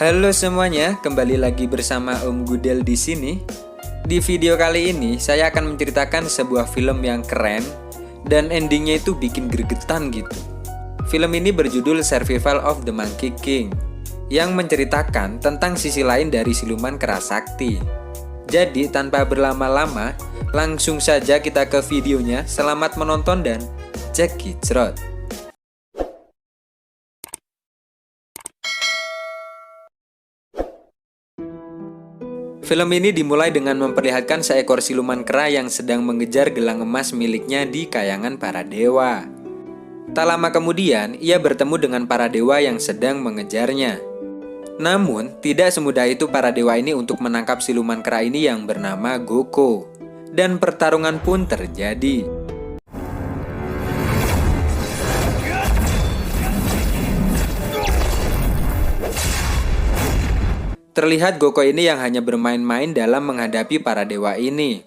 Halo semuanya, kembali lagi bersama Om Gudel di sini. Di video kali ini saya akan menceritakan sebuah film yang keren dan endingnya itu bikin gregetan gitu. Film ini berjudul Survival of the Monkey King yang menceritakan tentang sisi lain dari siluman kera sakti. Jadi tanpa berlama-lama, langsung saja kita ke videonya. Selamat menonton dan cekicrot. Film ini dimulai dengan memperlihatkan seekor siluman kera yang sedang mengejar gelang emas miliknya di kayangan para dewa. Tak lama kemudian, ia bertemu dengan para dewa yang sedang mengejarnya. Namun, tidak semudah itu para dewa ini untuk menangkap siluman kera ini yang bernama Goko. Dan pertarungan pun terjadi. Terlihat Goko ini yang hanya bermain-main dalam menghadapi para dewa ini.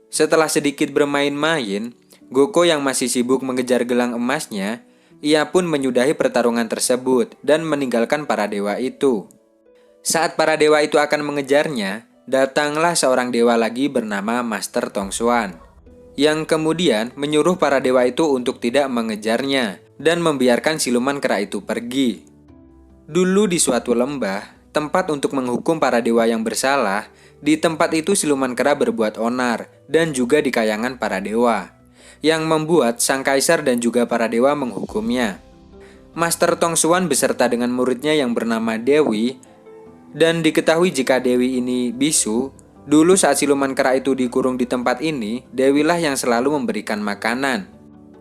Setelah sedikit bermain-main, Goko yang masih sibuk mengejar gelang emasnya, ia pun menyudahi pertarungan tersebut dan meninggalkan para dewa itu. Saat para dewa itu akan mengejarnya, datanglah seorang dewa lagi bernama Master Tongsuan, yang kemudian menyuruh para dewa itu untuk tidak mengejarnya dan membiarkan siluman kera itu pergi. Dulu di suatu lembah, tempat untuk menghukum para dewa yang bersalah, di tempat itu siluman kera berbuat onar dan juga di kayangan para dewa, yang membuat sang kaisar dan juga para dewa menghukumnya. Master Tongsuan beserta dengan muridnya yang bernama Dewi, dan diketahui jika Dewi ini bisu. Dulu saat siluman kera itu dikurung di tempat ini, Dewilah yang selalu memberikan makanan.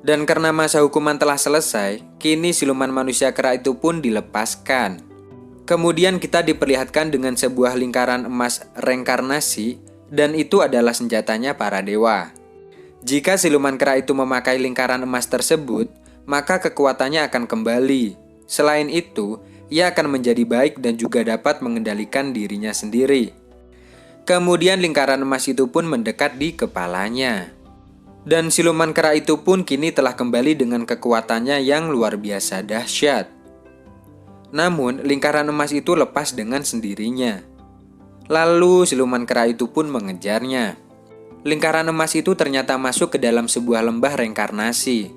Dan karena masa hukuman telah selesai, kini siluman manusia kera itu pun dilepaskan. Kemudian kita diperlihatkan dengan sebuah lingkaran emas reinkarnasi, dan itu adalah senjatanya para dewa. Jika siluman kera itu memakai lingkaran emas tersebut, maka kekuatannya akan kembali. Selain itu, ia akan menjadi baik dan juga dapat mengendalikan dirinya sendiri. Kemudian lingkaran emas itu pun mendekat di kepalanya. Dan siluman kera itu pun kini telah kembali dengan kekuatannya yang luar biasa dahsyat. Namun, lingkaran emas itu lepas dengan sendirinya. Lalu, siluman kera itu pun mengejarnya. Lingkaran emas itu ternyata masuk ke dalam sebuah lembah reinkarnasi.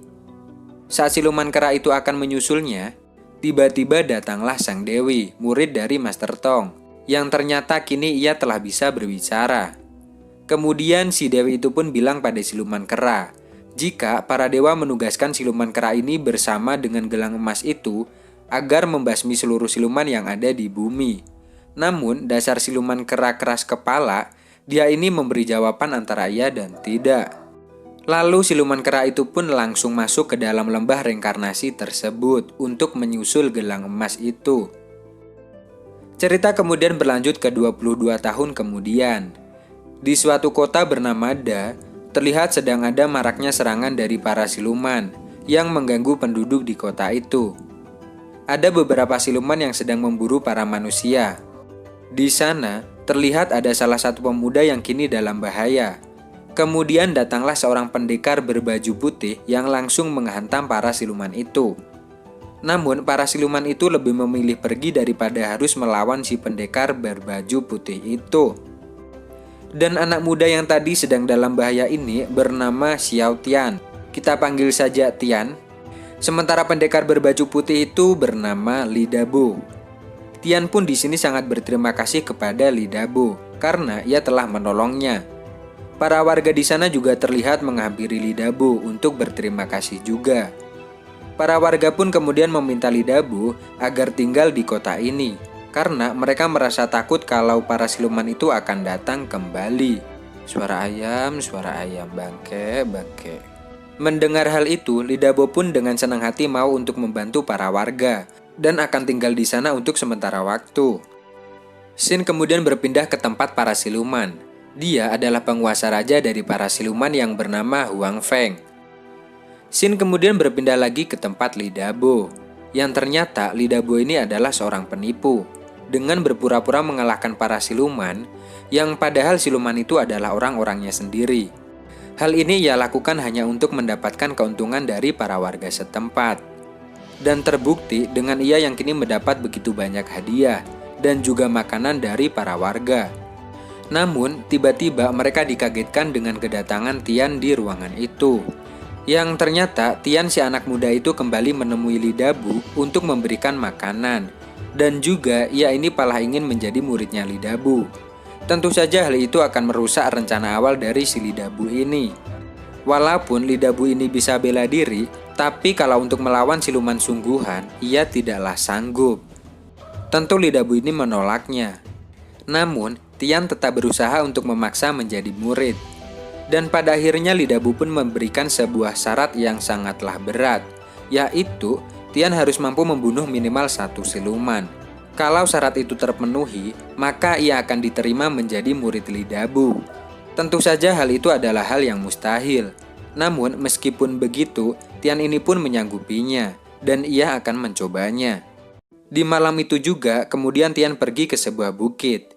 Saat siluman kera itu akan menyusulnya, tiba-tiba datanglah Sang Dewi, murid dari Master Tong, yang ternyata kini ia telah bisa berbicara. Kemudian si Dewi itu pun bilang pada siluman kera, jika para dewa menugaskan siluman kera ini bersama dengan gelang emas itu, agar membasmi seluruh siluman yang ada di bumi. Namun, dasar siluman kera keras kepala, dia ini memberi jawaban antara iya dan tidak. Lalu siluman kera itu pun langsung masuk ke dalam lembah reinkarnasi tersebut untuk menyusul gelang emas itu. Cerita kemudian berlanjut ke 22 tahun kemudian. Di suatu kota bernama Da, terlihat sedang ada maraknya serangan dari para siluman yang mengganggu penduduk di kota itu. Ada beberapa siluman yang sedang memburu para manusia. Di sana, terlihat ada salah satu pemuda yang kini dalam bahaya. Kemudian datanglah seorang pendekar berbaju putih yang langsung menghantam para siluman itu. Namun, para siluman itu lebih memilih pergi daripada harus melawan si pendekar berbaju putih itu. Dan anak muda yang tadi sedang dalam bahaya ini bernama Xiao Tian. Kita panggil saja Tian. Sementara pendekar berbaju putih itu bernama Li Dabo. Tian pun di sini sangat berterima kasih kepada Li Dabo karena ia telah menolongnya. Para warga di sana juga terlihat menghampiri Li Dabo untuk berterima kasih juga. Para warga pun kemudian meminta Li Dabo agar tinggal di kota ini karena mereka merasa takut kalau para siluman itu akan datang kembali. Suara ayam, bangke, bangke. Mendengar hal itu, Li Dabo pun dengan senang hati mau untuk membantu para warga dan akan tinggal di sana untuk sementara waktu. Xin kemudian berpindah ke tempat para siluman. Dia adalah penguasa raja dari para siluman yang bernama Huang Feng. Xin kemudian berpindah lagi ke tempat Li Dabo, yang ternyata Li Dabo ini adalah seorang penipu. Dengan berpura-pura mengalahkan para siluman, yang padahal siluman itu adalah orang-orangnya sendiri. Hal ini ia lakukan hanya untuk mendapatkan keuntungan dari para warga setempat. Dan terbukti dengan ia yang kini mendapat begitu banyak hadiah dan juga makanan dari para warga. Namun, tiba-tiba mereka dikagetkan dengan kedatangan Tian di ruangan itu. Yang ternyata Tian si anak muda itu kembali menemui Lidabu untuk memberikan makanan. Dan juga ia ini malah ingin menjadi muridnya Lidabu. Tentu saja hal itu akan merusak rencana awal dari si Lidabu ini. Walaupun Lidabu ini bisa bela diri, tapi kalau untuk melawan siluman sungguhan, ia tidaklah sanggup. Tentu Lidabu ini menolaknya. Namun, Tian tetap berusaha untuk memaksa menjadi murid. Dan pada akhirnya Lidabu pun memberikan sebuah syarat yang sangatlah berat, yaitu Tian harus mampu membunuh minimal 1 siluman. Kalau syarat itu terpenuhi, maka ia akan diterima menjadi murid Lidabu. Tentu saja hal itu adalah hal yang mustahil. Namun meskipun begitu, Tian ini pun menyanggupinya, dan ia akan mencobanya. Di malam itu juga, kemudian Tian pergi ke sebuah bukit.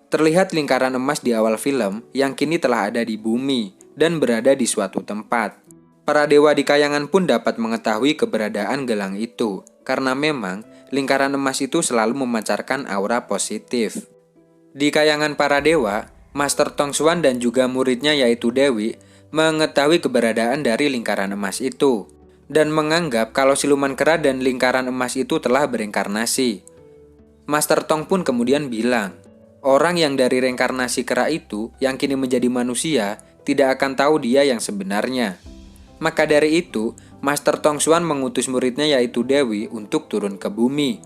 Terlihat lingkaran emas di awal film yang kini telah ada di bumi dan berada di suatu tempat. Para dewa di kayangan pun dapat mengetahui keberadaan gelang itu, karena memang lingkaran emas itu selalu memancarkan aura positif. Di kayangan para dewa, Master Tong Xuan dan juga muridnya yaitu Dewi mengetahui keberadaan dari lingkaran emas itu, dan menganggap kalau siluman kera dan lingkaran emas itu telah bereinkarnasi. Master Tong pun kemudian bilang, orang yang dari reinkarnasi kera itu yang kini menjadi manusia tidak akan tahu dia yang sebenarnya. Maka dari itu, Master Tong Xuan mengutus muridnya yaitu Dewi untuk turun ke bumi,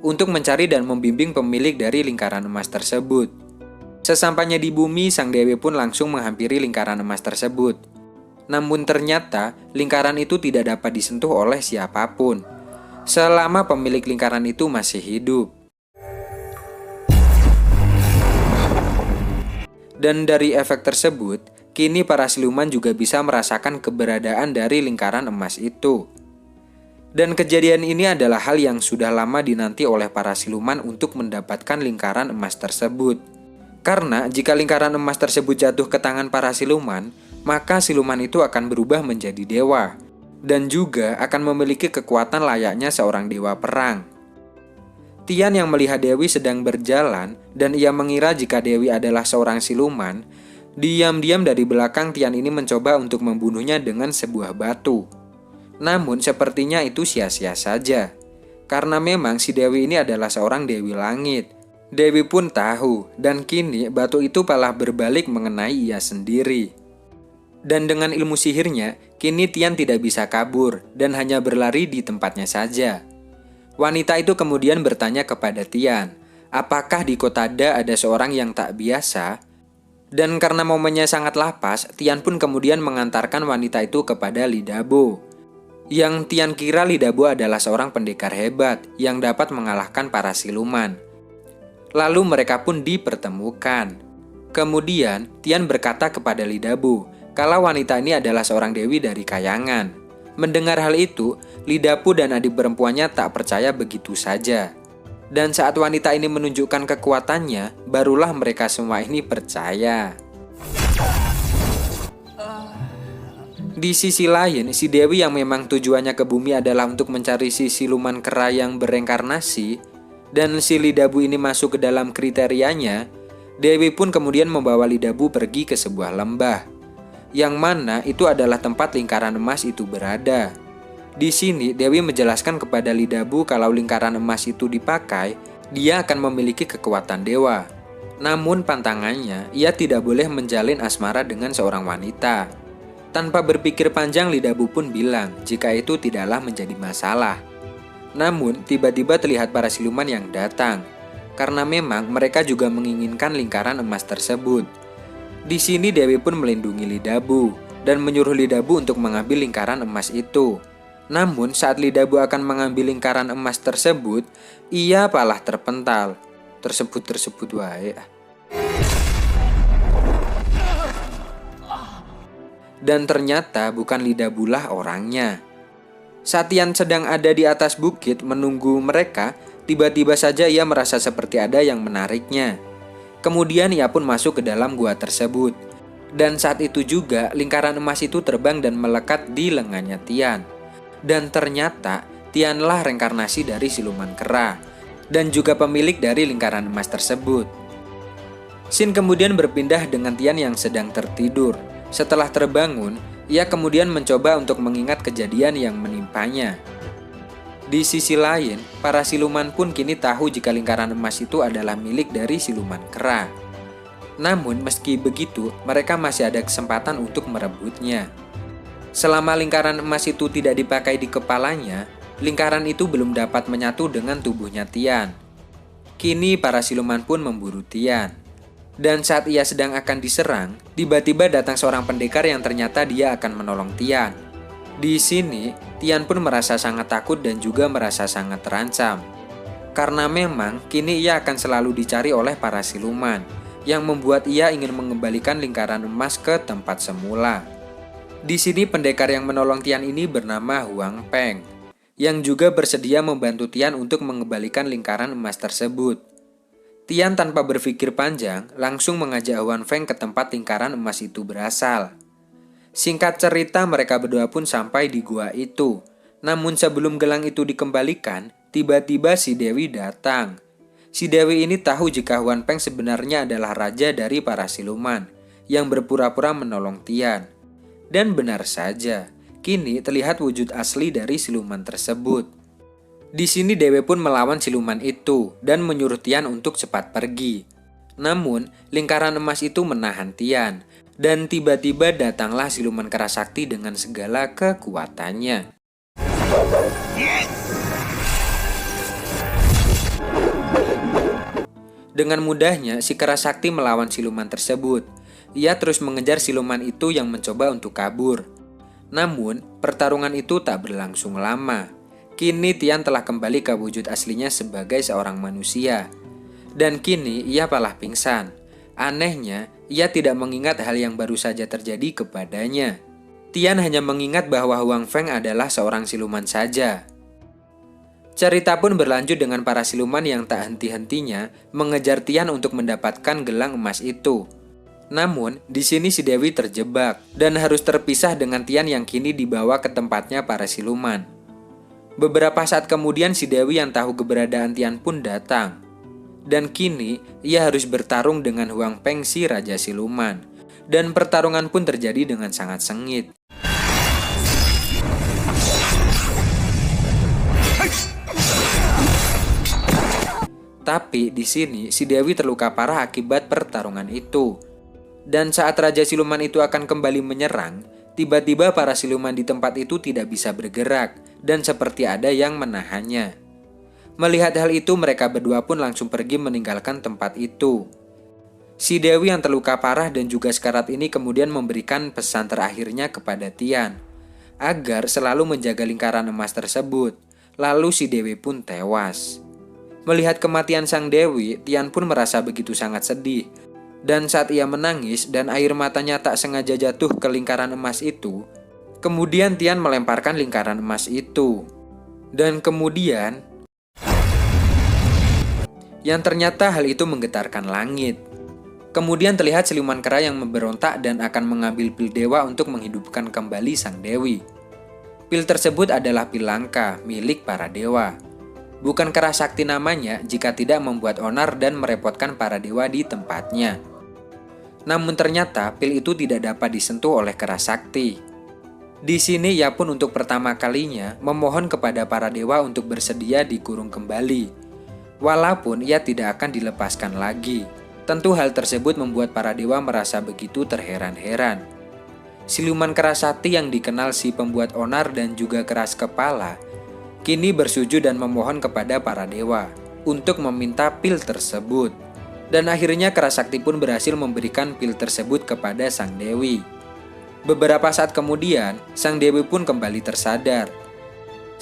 untuk mencari dan membimbing pemilik dari lingkaran emas tersebut. Sesampainya di bumi, sang Dewi pun langsung menghampiri lingkaran emas tersebut. Namun ternyata, lingkaran itu tidak dapat disentuh oleh siapapun, selama pemilik lingkaran itu masih hidup. Dan dari efek tersebut, kini para siluman juga bisa merasakan keberadaan dari lingkaran emas itu. Dan kejadian ini adalah hal yang sudah lama dinanti oleh para siluman untuk mendapatkan lingkaran emas tersebut. Karena jika lingkaran emas tersebut jatuh ke tangan para siluman, maka siluman itu akan berubah menjadi dewa, dan juga akan memiliki kekuatan layaknya seorang dewa perang. Tian yang melihat Dewi sedang berjalan, dan ia mengira jika Dewi adalah seorang siluman, diam-diam dari belakang Tian ini mencoba untuk membunuhnya dengan sebuah batu. Namun sepertinya itu sia-sia saja, karena memang si Dewi ini adalah seorang Dewi Langit. Dewi pun tahu, dan kini batu itu malah berbalik mengenai ia sendiri. Dan dengan ilmu sihirnya, kini Tian tidak bisa kabur dan hanya berlari di tempatnya saja. Wanita itu kemudian bertanya kepada Tian, apakah di kota Da ada seorang yang tak biasa? Dan karena momennya sangatlah pas, Tian pun kemudian mengantarkan wanita itu kepada Lidabu. Yang Tian kira Lidabu adalah seorang pendekar hebat yang dapat mengalahkan para siluman. Lalu mereka pun dipertemukan. Kemudian Tian berkata kepada Lidabu kalau wanita ini adalah seorang dewi dari kayangan. Mendengar hal itu, Lidabu dan adik perempuannya tak percaya begitu saja. Dan saat wanita ini menunjukkan kekuatannya, barulah mereka semua ini percaya. Di sisi lain, si Dewi yang memang tujuannya ke bumi adalah untuk mencari si siluman kera yang bereinkarnasi, dan si Lidabu ini masuk ke dalam kriterianya, Dewi pun kemudian membawa Lidabu pergi ke sebuah lembah, yang mana itu adalah tempat lingkaran emas itu berada. Di sini Dewi menjelaskan kepada Lidabu kalau lingkaran emas itu dipakai, dia akan memiliki kekuatan dewa. Namun pantangannya, ia tidak boleh menjalin asmara dengan seorang wanita. Tanpa berpikir panjang, Lidabu pun bilang jika itu tidaklah menjadi masalah. Namun tiba-tiba terlihat para siluman yang datang, karena memang mereka juga menginginkan lingkaran emas tersebut. Di sini Dewi pun melindungi Lidabu dan menyuruh Lidabu untuk mengambil lingkaran emas itu. Namun saat Lidabu akan mengambil lingkaran emas tersebut, ia malah terpental. Tersebut wae. Dan ternyata bukan Lidabulah orangnya. Saat Tian sedang ada di atas bukit menunggu mereka, tiba-tiba saja ia merasa seperti ada yang menariknya. Kemudian ia pun masuk ke dalam gua tersebut. Dan saat itu juga lingkaran emas itu terbang dan melekat di lengannya Tian. Dan ternyata Tianlah reinkarnasi dari siluman kera. dan juga pemilik dari lingkaran emas tersebut. Shin kemudian berpindah dengan Tian yang sedang tertidur. Setelah terbangun, ia kemudian mencoba untuk mengingat kejadian yang menimpanya. Di sisi lain, para siluman pun kini tahu jika lingkaran emas itu adalah milik dari siluman kera. Namun meski begitu, mereka masih ada kesempatan untuk merebutnya. Selama lingkaran emas itu tidak dipakai di kepalanya, lingkaran itu belum dapat menyatu dengan tubuhnya Tian. Kini para siluman pun memburu Tian. Dan saat ia sedang akan diserang, tiba-tiba datang seorang pendekar yang ternyata dia akan menolong Tian. Di sini, Tian pun merasa sangat takut dan juga merasa sangat terancam. Karena memang kini ia akan selalu dicari oleh para siluman, yang membuat ia ingin mengembalikan lingkaran emas ke tempat semula. Di sini pendekar yang menolong Tian ini bernama Huang Peng, yang juga bersedia membantu Tian untuk mengembalikan lingkaran emas tersebut. Tian tanpa berpikir panjang langsung mengajak Huang Peng ke tempat lingkaran emas itu berasal. Singkat cerita, mereka berdua pun sampai di gua itu. Namun sebelum gelang itu dikembalikan, tiba-tiba si Dewi datang. Si Dewi ini tahu jika Huang Peng sebenarnya adalah raja dari para siluman yang berpura-pura menolong Tian. Dan benar saja, kini terlihat wujud asli dari siluman tersebut. Di sini Dewi pun melawan siluman itu dan menyuruh Tian untuk cepat pergi. Namun, lingkaran emas itu menahan Tian. Dan tiba-tiba datanglah siluman kera sakti dengan segala kekuatannya. Dengan mudahnya, si kera sakti melawan siluman tersebut. Ia terus mengejar siluman itu yang mencoba untuk kabur. Namun, pertarungan itu tak berlangsung lama. Kini Tian telah kembali ke wujud aslinya sebagai seorang manusia. Dan kini ia malah pingsan. Anehnya, ia tidak mengingat hal yang baru saja terjadi kepadanya. Tian hanya mengingat bahwa Huang Peng adalah seorang siluman saja. Cerita pun berlanjut dengan para siluman yang tak henti-hentinya mengejar Tian untuk mendapatkan gelang emas itu. Namun, di sini si Dewi terjebak dan harus terpisah dengan Tian yang kini dibawa ke tempatnya para siluman. Beberapa saat kemudian si Dewi yang tahu keberadaan Tian pun datang. Dan kini ia harus bertarung dengan Huang Peng si Raja Siluman. Dan pertarungan pun terjadi dengan sangat sengit. Tapi di sini si Dewi terluka parah akibat pertarungan itu. Dan saat Raja Siluman itu akan kembali menyerang, tiba-tiba para siluman di tempat itu tidak bisa bergerak dan seperti ada yang menahannya. Melihat hal itu, mereka berdua pun langsung pergi meninggalkan tempat itu. Si Dewi yang terluka parah dan juga sekarat ini kemudian memberikan pesan terakhirnya kepada Tian, agar selalu menjaga lingkaran emas tersebut. Lalu si Dewi pun tewas. Melihat kematian sang Dewi, Tian pun merasa begitu sangat sedih. Dan saat ia menangis dan air matanya tak sengaja jatuh ke lingkaran emas itu, kemudian Tian melemparkan lingkaran emas itu. Dan kemudian yang ternyata hal itu menggetarkan langit. Kemudian terlihat siluman kera yang memberontak dan akan mengambil pil dewa untuk menghidupkan kembali sang Dewi. Pil tersebut adalah pil langka milik para dewa. Bukan kera sakti namanya jika tidak membuat onar dan merepotkan para dewa di tempatnya. Namun ternyata pil itu tidak dapat disentuh oleh kera sakti. Di sini ia pun untuk pertama kalinya memohon kepada para dewa untuk bersedia dikurung kembali. Walaupun ia tidak akan dilepaskan lagi. Tentu hal tersebut membuat para dewa merasa begitu terheran-heran. Siluman kera sakti yang dikenal si pembuat onar dan juga keras kepala, kini bersujud dan memohon kepada para dewa untuk meminta pil tersebut. Dan akhirnya kera sakti pun berhasil memberikan pil tersebut kepada sang Dewi. Beberapa saat kemudian, sang Dewi pun kembali tersadar.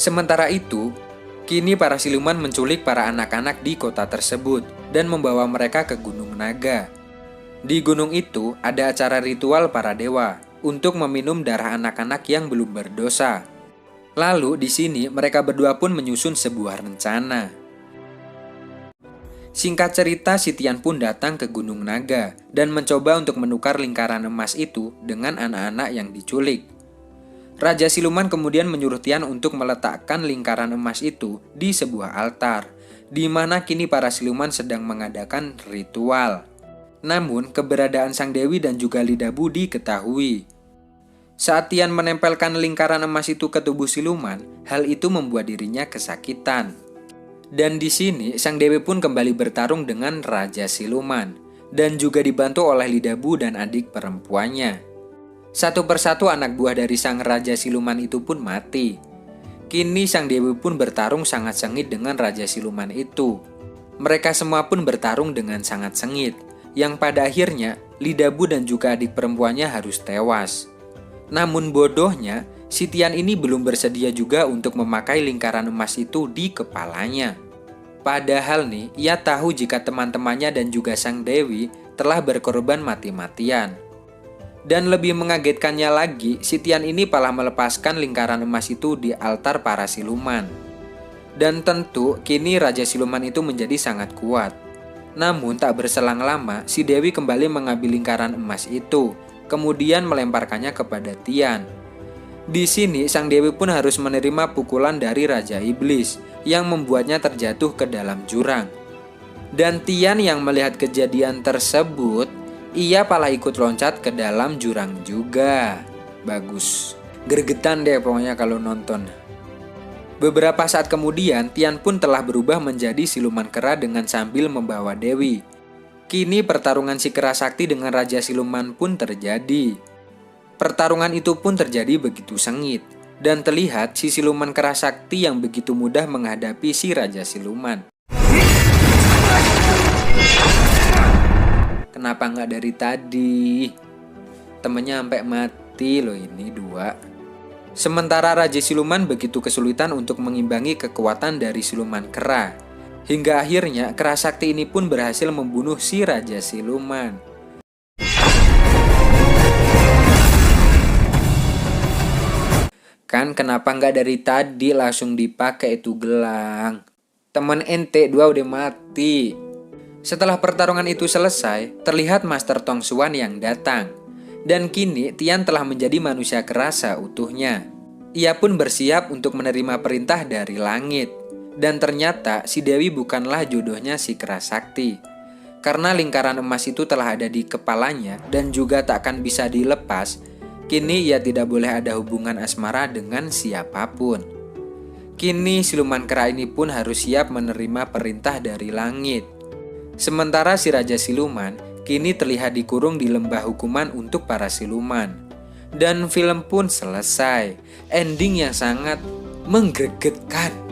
Sementara itu, kini para siluman menculik para anak-anak di kota tersebut dan membawa mereka ke Gunung Naga. Di gunung itu ada acara ritual para dewa untuk meminum darah anak-anak yang belum berdosa. Lalu di sini mereka berdua pun menyusun sebuah rencana. Singkat cerita, si Tian pun datang ke Gunung Naga dan mencoba untuk menukar lingkaran emas itu dengan anak-anak yang diculik. Raja Siluman kemudian menyuruh Tian untuk meletakkan lingkaran emas itu di sebuah altar, di mana kini para siluman sedang mengadakan ritual. Namun, keberadaan Sang Dewi dan juga Lidabu diketahui. Saat Tian menempelkan lingkaran emas itu ke tubuh siluman, hal itu membuat dirinya kesakitan. Dan di sini, Sang Dewi pun kembali bertarung dengan Raja Siluman, dan juga dibantu oleh Lidabu dan adik perempuannya. Satu persatu anak buah dari sang Raja Siluman itu pun mati. Kini Sang Dewi pun bertarung sangat sengit dengan Raja Siluman itu. Mereka semua pun bertarung dengan sangat sengit, yang pada akhirnya Lidabu dan juga adik perempuannya harus tewas. Namun bodohnya, si Tian ini belum bersedia juga untuk memakai lingkaran emas itu di kepalanya. Padahal nih, ia tahu jika teman-temannya dan juga Sang Dewi telah berkorban mati-matian. Dan lebih mengagetkannya lagi, si Tian ini malah melepaskan lingkaran emas itu di altar para siluman. Dan tentu, kini Raja Siluman itu menjadi sangat kuat. Namun tak berselang lama, si Dewi kembali mengambil lingkaran emas itu, kemudian melemparkannya kepada Tian. Di sini, Sang Dewi pun harus menerima pukulan dari Raja Iblis, yang membuatnya terjatuh ke dalam jurang. Dan Tian yang melihat kejadian tersebut, ia malah ikut loncat ke dalam jurang juga. Bagus. Gregetan deh pokoknya kalau nonton. Beberapa saat kemudian, Tian pun telah berubah menjadi siluman kera dengan sambil membawa Dewi. Kini pertarungan si kera sakti dengan Raja Siluman pun terjadi. Pertarungan itu pun terjadi begitu sengit. Dan terlihat si siluman kera sakti yang begitu mudah menghadapi si Raja Siluman. Kenapa nggak dari tadi? Temennya sampai mati loh ini dua. Sementara Raja Siluman begitu kesulitan untuk mengimbangi kekuatan dari siluman kera. Hingga akhirnya kera sakti ini pun berhasil membunuh si Raja Siluman. Kan kenapa nggak dari tadi langsung dipakai itu gelang? Temen ente dua udah mati. Setelah pertarungan itu selesai, terlihat Master Tong Xuan yang datang. Dan kini Tian telah menjadi manusia kera seutuhnya. Ia pun bersiap untuk menerima perintah dari langit. Dan ternyata si Dewi bukanlah jodohnya si kera sakti. Karena lingkaran emas itu telah ada di kepalanya dan juga tak akan bisa dilepas, kini ia tidak boleh ada hubungan asmara dengan siapapun. Kini siluman kera ini pun harus siap menerima perintah dari langit. Sementara si Raja Siluman kini terlihat dikurung di lembah hukuman untuk para siluman. Dan film pun selesai. Ending yang sangat menggregetkan.